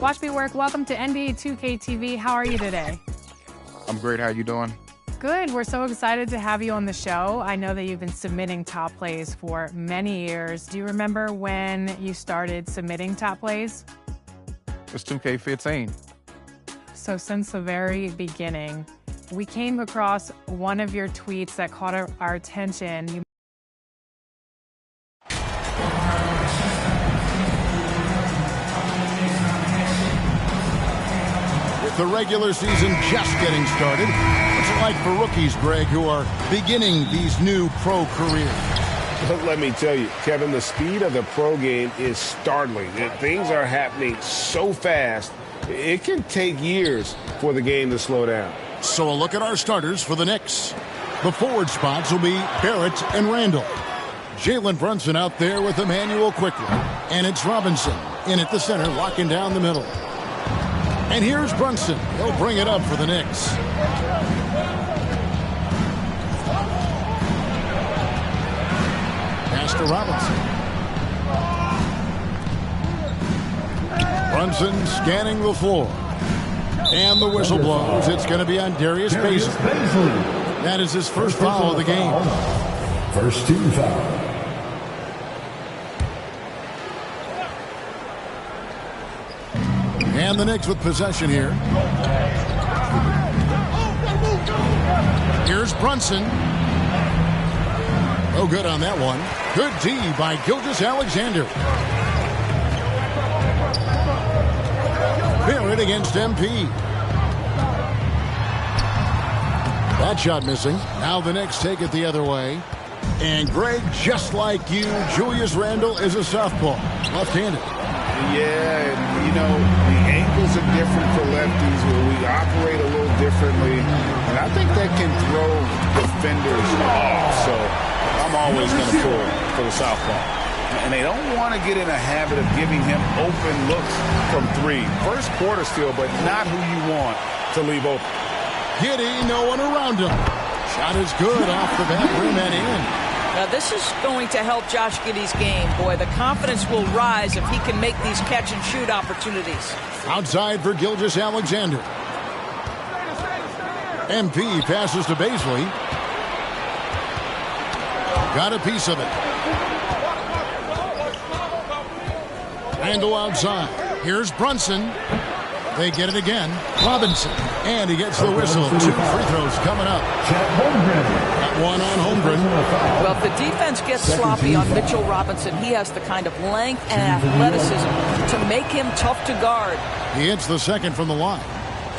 Watch Me Work, welcome to NBA 2K TV. How are you today? I'm great. How you doing? Good. We're so excited to have you on the show. I know that you've been submitting top plays for many years. Do you remember when you started submitting top plays? It's 2K15. So since the very beginning, we came across one of your tweets that caught our attention. With the regular season just getting started, what's it like for rookies, Greg, who are beginning these new pro careers? Let me tell you, Kevin, the speed of the pro game is startling. Things are happening so fast, it can take years for the game to slow down. So a look at our starters for the Knicks. The forward spots will be Barrett and Randall. Jalen Brunson out there with Emmanuel Quickley. And it's Robinson in at the center, locking down the middle. And here's Brunson. He'll bring it up for the Knicks. Pass to Robinson. Brunson scanning the floor. And the whistle blows. It's going to be on Darius Bazley. That is his first foul of the game. First team foul. And the Knicks with possession here. Here's Brunson. No good on that one. Good D by Gilgeous-Alexander. Barrett against MP. That shot missing. Now the Knicks take it the other way. And Greg, just like you, Julius Randle is a southpaw, left-handed. Yeah, you know, the angles are different for lefties where we operate a little differently. And I think that can throw defenders off. So I'm always going to pull for the southpaw. And they don't want to get in a habit of giving him open looks from three. First quarter still, but not who you want to leave open. Giddey, no one around him. Shot is good off the back rim and in. Now, this is going to help Josh Giddey's game. Boy, the confidence will rise if he can make these catch-and-shoot opportunities. Outside for Gilgeous-Alexander. MP passes to Bazley. Got a piece of it. Randle outside. Here's Brunson. They get it again. Robinson. And he gets the whistle. 2 free throws coming up. Got one on Holmgren. Well, if the defense gets sloppy on Mitchell Robinson, he has the kind of length and athleticism to make him tough to guard. He hits the second from the line.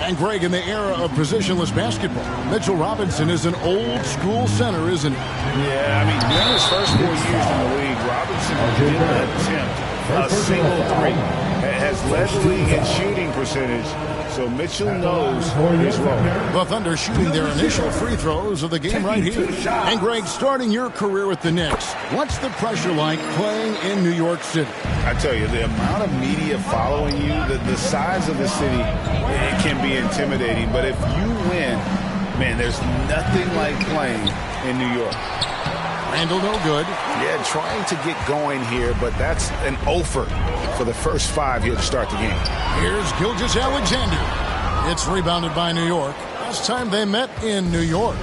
And Greg, in the era of positionless basketball, Mitchell Robinson is an old-school center, isn't he? Yeah, I mean, during his first 4 years in the league, Robinson didn't attempt a single three. Has led the league in shooting percentage, so Mitchell knows his role. The Thunder shooting their initial free throws of the game right here. And Greg, starting your career with the Knicks, what's the pressure like playing in New York City? I tell you, the amount of media following you, the size of the city, it can be intimidating. But if you win, man, there's nothing like playing in New York. Randle no good. Yeah, trying to get going here, but that's an offer for the first 5 here to start the game. Here's Gilgeous-Alexander. It's rebounded by New York. Last time they met in New York.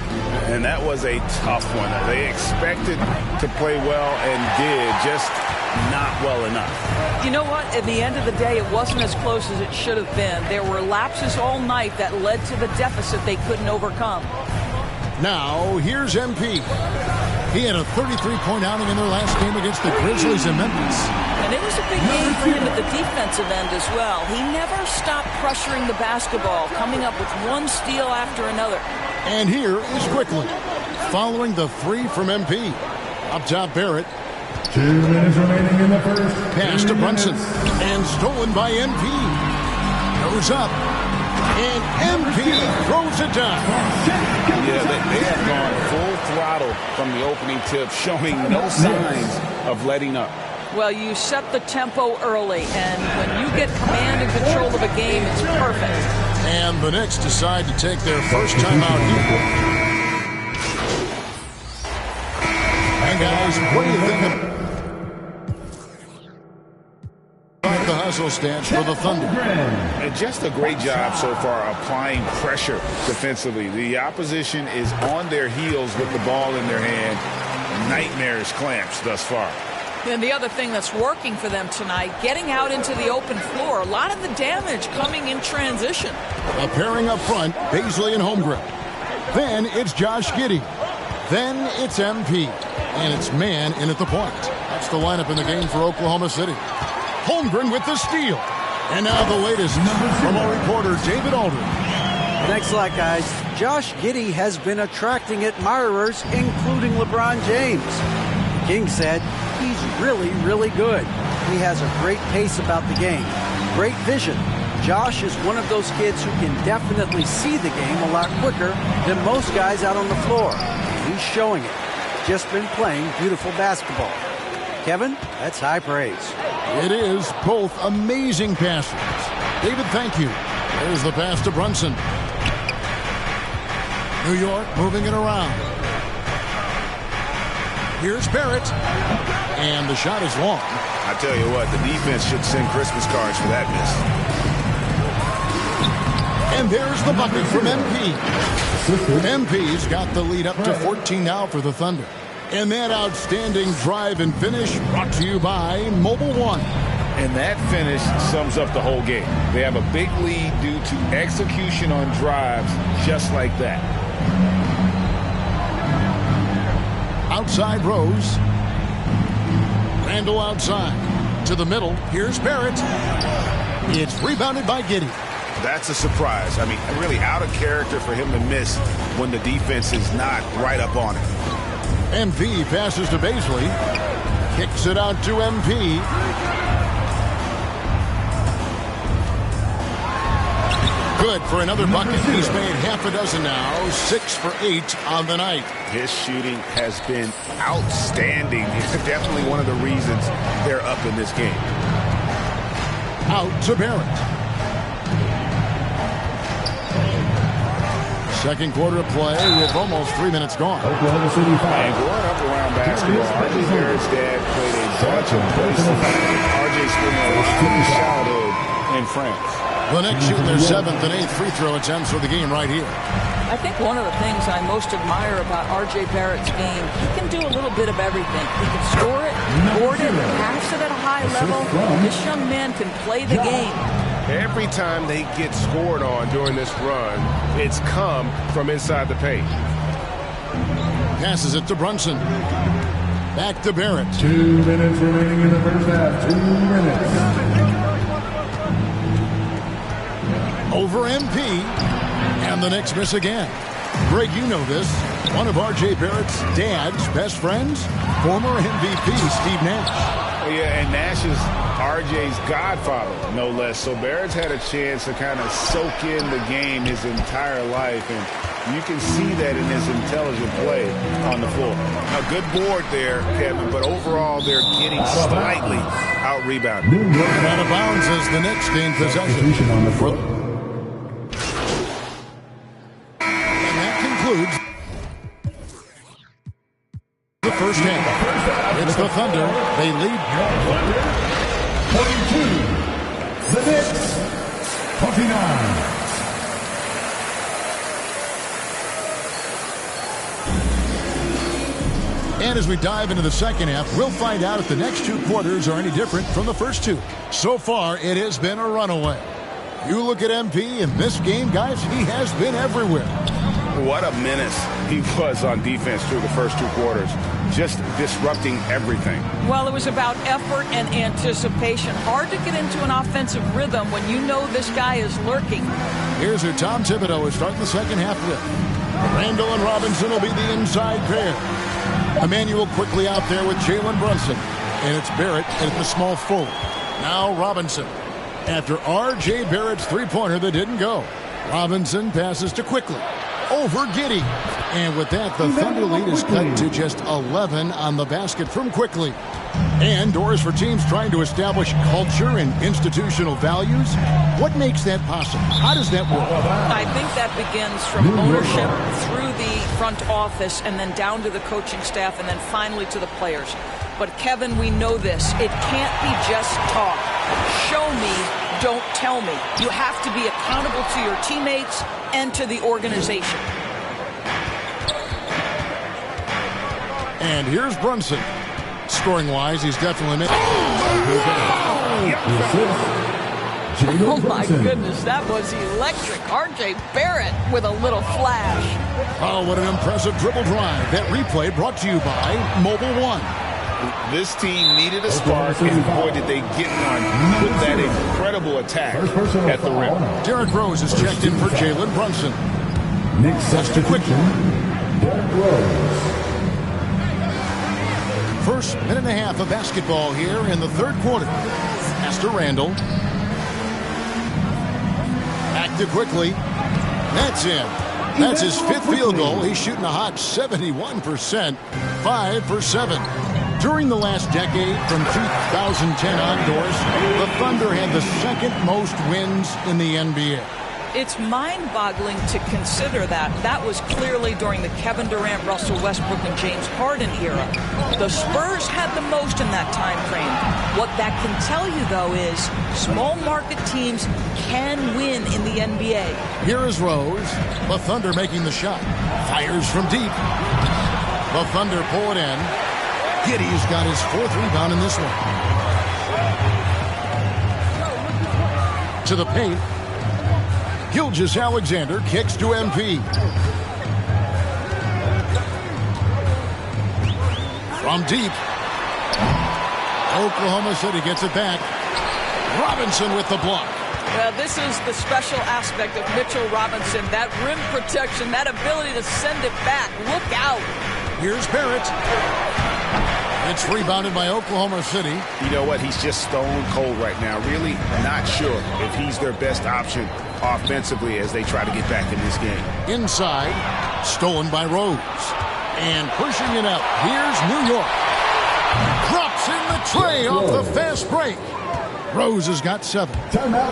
And that was a tough one. They expected to play well and did, just not well enough. You know what? At the end of the day, it wasn't as close as it should have been. There were lapses all night that led to the deficit they couldn't overcome. Now, here's MP. He had a 33-point outing in their last game against the Grizzlies in Memphis. And it was a big game for him at the defensive end as well. He never stopped pressuring the basketball, coming up with one steal after another. And here is Quickley, following the three from MP. Up top, Barrett. 2 minutes remaining in the first. Pass to Brunson. And stolen by MP. Goes up. And MP throws it down. Yeah, they have gone full throttle from the opening tip, showing no signs of letting up. Well, you set the tempo early, and when you get command and control of a game, it's perfect. And the Knicks decide to take their first time out here. And guys, what do you think of the muzzle stance for the Thunder. And just a great job so far applying pressure defensively. The opposition is on their heels with the ball in their hand. Nightmarish clamps thus far. And the other thing that's working for them tonight, getting out into the open floor. A lot of the damage coming in transition. A pairing up front, Bazley and Holmgren. Then it's Josh Giddey. Then it's MP. And it's man in at the point. That's the lineup in the game for Oklahoma City. Holmgren with the steal. And now the latest from our reporter, David Aldridge. Thanks a lot, guys. Josh Giddey has been attracting admirers, including LeBron James. The King said he's really, really good. He has a great pace about the game, great vision. Josh is one of those kids who can definitely see the game a lot quicker than most guys out on the floor. He's showing it. Just been playing beautiful basketball. Kevin, that's high praise. It is. Both amazing passes. David, thank you. There's the pass to Brunson. New York moving it around. Here's Barrett. And the shot is long. I tell you what, the defense should send Christmas cards for that miss. And there's the bucket from MP. MP's got the lead up to 14 now for the Thunder. And that outstanding drive and finish brought to you by Mobile One. And that finish sums up the whole game. They have a big lead due to execution on drives just like that. Outside Rose. Randall outside. To the middle. Here's Barrett. It's rebounded by Giddey. That's a surprise. I mean, really out of character for him to miss when the defense is not right up on it. MP passes to Bazley. Kicks it out to MP. Good for another bucket. He's made half a dozen now. 6 for 8 on the night. His shooting has been outstanding. It's definitely one of the reasons they're up in this game. Out to Barrett. Second quarter of play with almost 3 minutes gone. Oklahoma City And growing up around basketball, R.J. Barrett's dad played a bunch of places. R.J. spent a lot of his childhood in France. The Knicks shoot their 7th and 8th free throw attempts for the game right here. I think one of the things I most admire about R.J. Barrett's game, he can do a little bit of everything. He can score it, board it, pass it at a high level. This young man can play the game. Every time they get scored on during this run, it's come from inside the paint. Passes it to Brunson. Back to Barrett. 2 minutes remaining in the first half. 2 minutes. Over MP. And the Knicks miss again. Greg, you know this. One of R.J. Barrett's dad's best friends, former MVP Steve Nash. Yeah, and Nash is R.J.'s godfather, no less. So Barrett's had a chance to kind of soak in the game his entire life, and you can see that in his intelligent play on the floor. A good board there, Kevin, but overall they're getting slightly out-rebounded. And out of bounds as the Knicks gain possession. On the floor. And that concludes the first half. It's the Thunder. They lead 42. The Knicks. 29. And as we dive into the second half, we'll find out if the next 2 quarters are any different from the first 2. So far, it has been a runaway. You look at MP in this game, guys, he has been everywhere. What a menace he was on defense through the first 2 quarters, just disrupting everything. Well, it was about effort and anticipation. Hard to get into an offensive rhythm when you know this guy is lurking. Here's who Tom Thibodeau is starting the second half with. Randall and Robinson will be the inside pair. Emmanuel quickly out there with Jalen Brunson. And it's Barrett at the small forward. Now Robinson. After R.J. Barrett's three-pointer that didn't go, Robinson passes to Quickly. Over Giddey. And with that, the Thunder lead is cut to just 11 on the basket from Quickly. And doors for teams trying to establish culture and institutional values. What makes that possible? How does that work? I think that begins from ownership through the front office and then down to the coaching staff and then finally to the players. But, Kevin, we know this. It can't be just talk. Show me, don't tell me. You have to be accountable to your teammates and to the organization. And here's Brunson. Scoring-wise, he's definitely made. Oh, my goodness, that was electric. R.J. Barrett with a little flash. Oh, what an impressive dribble drive. That replay brought to you by Mobile One. This team needed a spark, and boy, did they get one with that incredible attack at the rim. Derrick Rose is checked in for Jalen Brunson. Next substitution, Derrick Rose. First minute and a half of basketball here in the third quarter. Pass to Randall. Back to quickly. That's in. That's his fifth field goal. He's shooting a hot 71%. 5 for 7. During the last decade, from 2010 onwards, the Thunder had the second most wins in the NBA. It's mind-boggling to consider that. That was clearly during the Kevin Durant, Russell Westbrook, and James Harden era. The Spurs had the most in that time frame. What that can tell you, though, is small market teams can win in the NBA. Here is Rose. The Thunder making the shot. Fires from deep. The Thunder pull it in. Giddey's got his fourth rebound in this one. To the paint. Gilgeous-Alexander kicks to MP. From deep. Oklahoma City gets it back. Robinson with the block. Well, this is the special aspect of Mitchell Robinson. That rim protection, that ability to send it back. Look out. Here's Barrett. It's rebounded by Oklahoma City. You know what? He's just stone cold right now. Really not sure if he's their best option offensively as they try to get back in this game. Inside, stolen by Rose. And pushing it up. Here's New York. Drops in the tray off the fast break. Rose has got 7.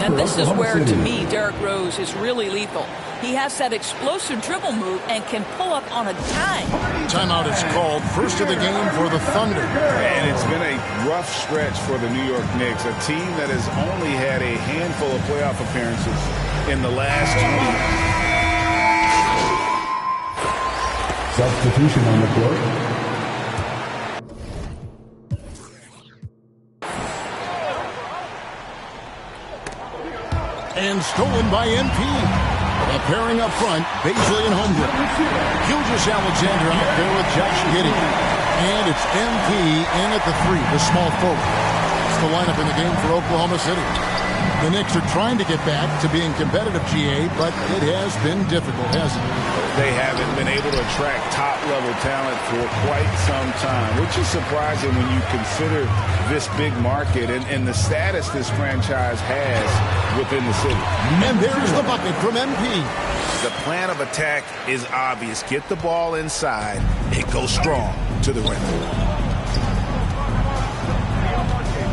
And this is where, to me, Derrick Rose is really lethal. He has that explosive dribble move and can pull up on a dime. Timeout is called. First of the game for the Thunder. And it's been a rough stretch for the New York Knicks, a team that has only had a handful of playoff appearances in the last 2 years. Substitution on the court. And stolen by MP. A pairing up front, Beasley and Holmgren. Gilgeous-Alexander out there with Josh Giddey. And it's MP in at the 3, the small forward. It's the lineup in the game for Oklahoma City. The Knicks are trying to get back to being competitive, GA, but it has been difficult, hasn't it? They haven't been able to attract top-level talent for quite some time, which is surprising when you consider this big market and the status this franchise has within the city. And there's the bucket from MP. The plan of attack is obvious. Get the ball inside and go strong to the rim.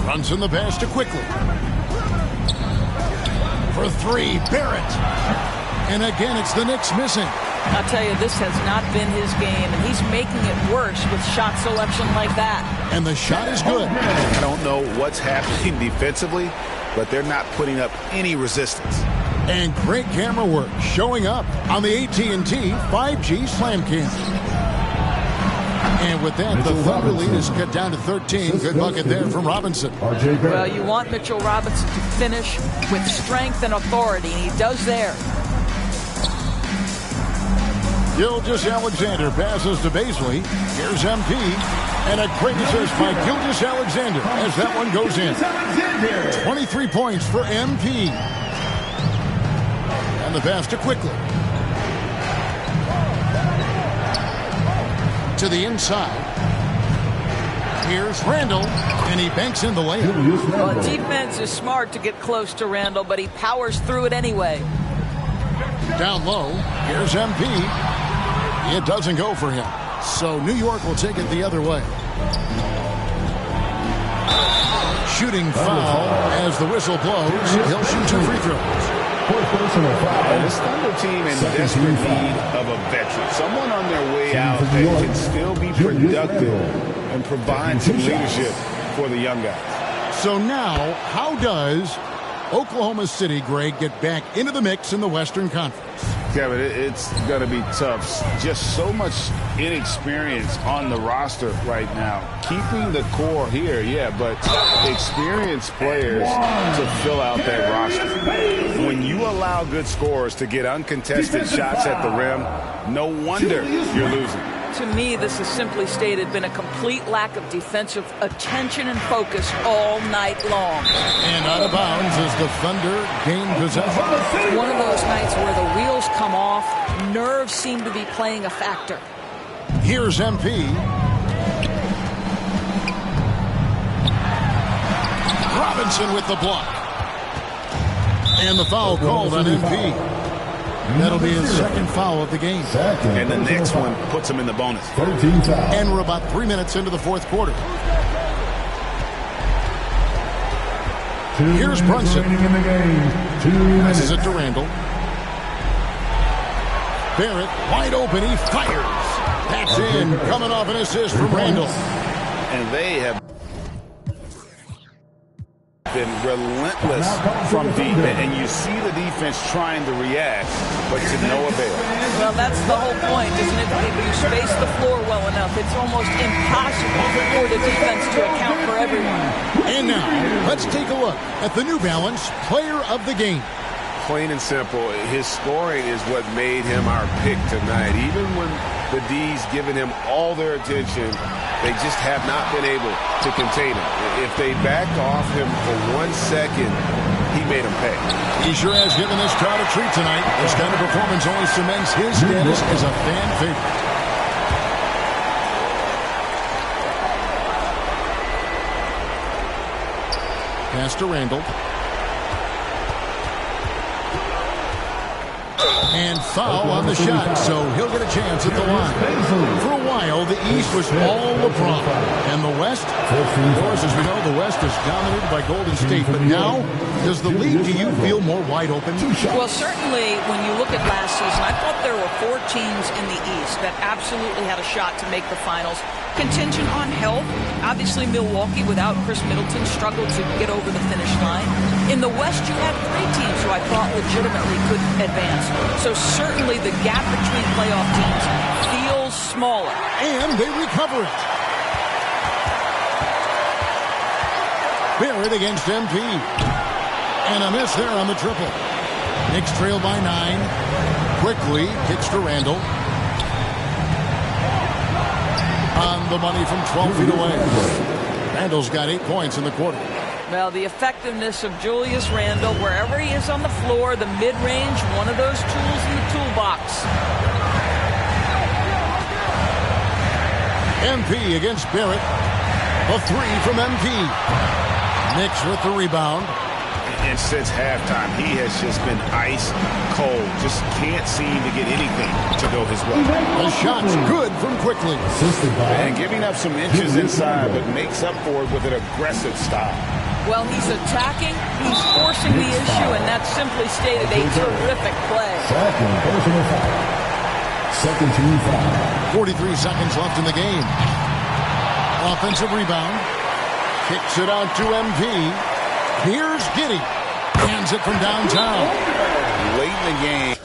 Brunson the pass to quickly. For 3, Barrett. And again, it's the Knicks missing. I'll tell you, this has not been his game, and he's making it worse with shot selection like that. And the shot is good. I don't know what's happening defensively, but they're not putting up any resistance. And great camera work showing up on the AT&T 5G Slam Cam. And with that, the Thunder lead is cut down to 13. Good bucket there from Robinson. Well, you want Mitchell Robinson to finish with strength and authority, and he does there. Gilgeous-Alexander passes to Beasley. Here's MP. And a great assist by Gilgeous-Alexander as that one goes in. 23 points for MP. And the pass to quickly. To the inside. Here's Randall, and he banks in the layup. Well, defense is smart to get close to Randall, but he powers through it anyway. Down low, here's MP. It doesn't go for him. So New York will take it the other way. Shooting foul as the whistle blows. He'll shoot 2 free throws. This Thunder team in desperate need of a veteran. Someone on their way out that can still be productive and provide some leadership for the young guys. So now, how does Oklahoma City, Greg, get back into the mix in the Western Conference? Kevin, it's going to be tough. Just so much inexperience on the roster right now. Keeping the core here, yeah, but experienced players to fill out that roster. When you allow good scorers to get uncontested shots at the rim, no wonder you're losing. To me, this is simply stated been a complete lack of defensive attention and focus all night long. And out of bounds as the Thunder gain possession. One of those nights where the wheels come off, nerves seem to be playing a factor. Here's MP. Robinson with the block. And the foul called on MP. That'll be his second foul of the game. And the next one puts him in the bonus. And we're about 3 minutes into the fourth quarter. Here's Brunson. Passes it to Randall. Barrett wide open. He fires. That's in. Coming off an assist from Randall. And they have been relentless from deep, and you see the defense trying to react, but to no avail. Well, that's the whole point, isn't it? If you space the floor well enough, it's almost impossible for the defense to account for everyone. And now, let's take a look at the New Balance Player of the Game. Plain and simple, his scoring is what made him our pick tonight. Even when the D's given him all their attention, they just have not been able to contain him. If they backed off him for 1 second, he made them pay. He sure has given this crowd a treat tonight. This kind of performance only cements his status as a fan favorite. Pass to Randall. And foul on the shot, so he'll get a chance at the line. For a while, the East was all LeBron. And the West, of course, as we know, the West is dominated by Golden State. But now, does the league, do you feel more wide open? Well, certainly, when you look at last season, I thought there were 4 teams in the East that absolutely had a shot to make the finals. Contingent on health. Obviously, Milwaukee, without Chris Middleton, struggled to get over the finish line. In the West, you had 3 teams who I thought legitimately could advance. So certainly the gap between playoff teams feels smaller. And they recover it. Barrett against MP. And a miss there on the triple. Knicks trail by 9. Quickly kicks to Randall. On the money from 12 feet away. Randall's got 8 points in the quarter. Well, the effectiveness of Julius Randle, wherever he is on the floor, the mid-range, one of those tools in the toolbox. MP against Barrett. A 3 from MP. Knicks with the rebound. And since halftime, he has just been ice cold. Just can't seem to get anything to go his way. The shot's good from Quickly. And giving up some inches inside, but makes up for it with an aggressive style. Well, he's attacking, he's forcing the issue, and that's simply stated a terrific play. Second team foul. 43 seconds left in the game. Offensive rebound. Kicks it out to MP. Here's Giddey. Hands it from downtown. Late in the game.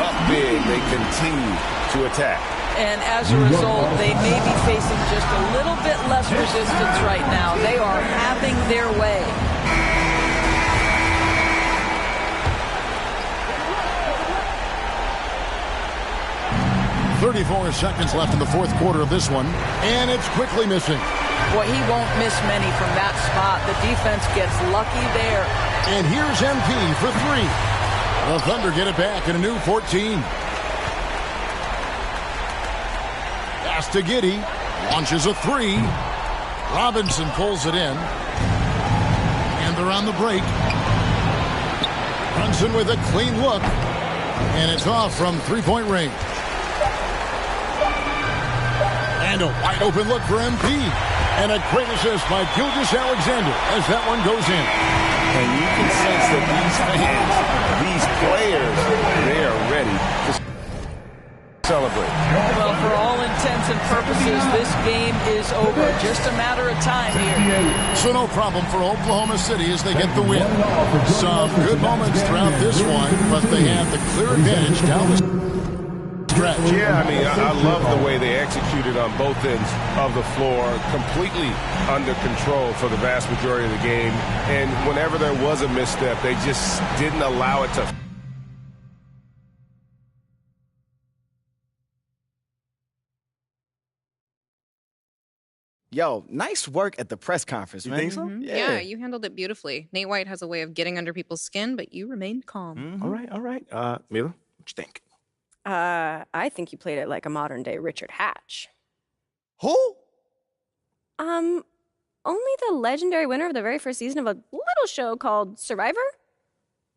Up big, they continue to attack. And as a result, they may be facing just a little bit less resistance right now. They are having their way. .34 seconds left in the fourth quarter of this one. And it's Quickly missing. Boy, he won't miss many from that spot. The defense gets lucky there. And here's MP for 3. The Thunder get it back in a new 14. Pass to Giddey. Launches a 3. Robinson pulls it in. And they're on the break. Brunson with a clean look. And it's off from three-point range. And a wide open look for MP. And a great assist by Gilgeous-Alexander as that one goes in. And you can sense that these fans, these players, they are ready to Celebrate. Well, for all intents and purposes, this game is over. Just a matter of time here. So no problem for Oklahoma City as they get the win. Some good moments throughout this one, but they have the clear advantage down the stretch. Yeah, I mean, I love the way they executed on both ends of the floor, completely under control for the vast majority of the game. And whenever there was a misstep, they just didn't allow it to. Yo, nice work at the press conference, man. You think so? Yeah, you handled it beautifully. Nate White has a way of getting under people's skin, but you remained calm. All right. Mila, what you think? I think you played it like a modern day Richard Hatch. Who? Only the legendary winner of the very first season of a little show called Survivor?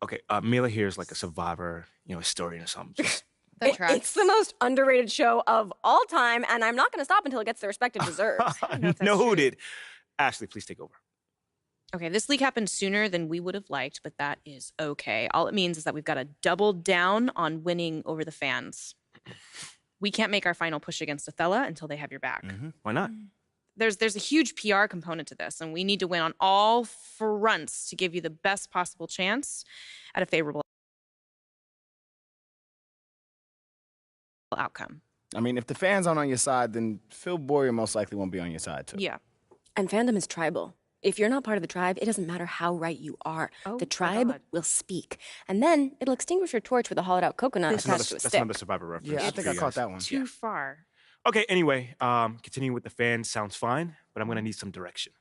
Okay, Mila here is like a Survivor, historian or something. Just It's the most underrated show of all time, and I'm not going to stop until it gets the respect it deserves. Noted. Ashley, please take over. Okay, this leak happened sooner than we would have liked, but that is okay. All it means is that we've got to double down on winning over the fans. We can't make our final push against Othello until they have your back. Why not? There's a huge PR component to this, and we need to win on all fronts to give you the best possible chance at a favorable outcome. I mean, if the fans aren't on your side, then Phil Boyer most likely won't be on your side, too. Yeah. And fandom is tribal. If you're not part of the tribe, it doesn't matter how right you are. The tribe will speak. And then it'll extinguish your torch with a hollowed out coconut attached to a stick. That's another Survivor reference. Yeah, I think I caught that one. Too far. Okay, anyway, continuing with the fans sounds fine, but I'm going to need some direction.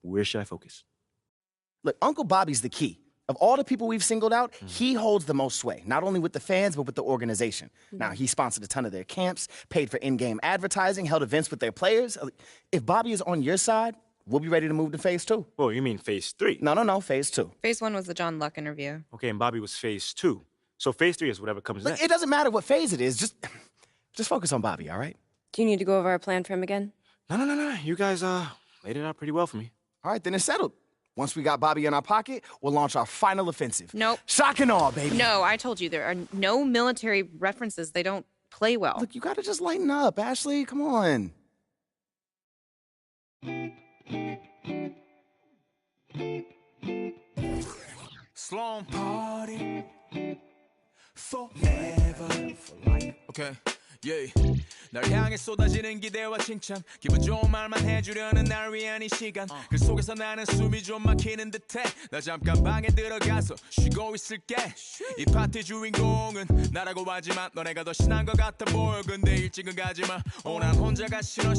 Where should I focus? Look, Uncle Bobby's the key. Of all the people we've singled out, he holds the most sway, not only with the fans, but with the organization. Now, he sponsored a ton of their camps, paid for in-game advertising, held events with their players. If Bobby is on your side, we'll be ready to move to phase 2. Oh, you mean phase 3? No, phase 2. Phase 1 was the John Luck interview. Okay, and Bobby was phase 2. So phase 3 is whatever comes next. It doesn't matter what phase it is. Just focus on Bobby, all right? Do you need to go over our plan for him again? No. You guys laid it out pretty well for me. All right, then it's settled. Once we got Bobby in our pocket, we'll launch our final offensive. Nope. Shock and awe, baby. No, I told you there are no military references. They don't play well. Look, you gotta just lighten up, Ashley. Come on. Slum party forever for life. Okay. Yeah. 날 향해 쏟아지는 기대와 칭찬 기분 좋은 말만 해주려는 날 위한 이 시간 그 속에서 나는 숨이 좀 막히는 듯해 나 잠깐 방에 들어가서 쉬고 있을게 이 파티 주인공은 나라고 하지만 너네가 더 신난 것 같아 보여 근데 일찍은 가지마 난 혼자가 싫어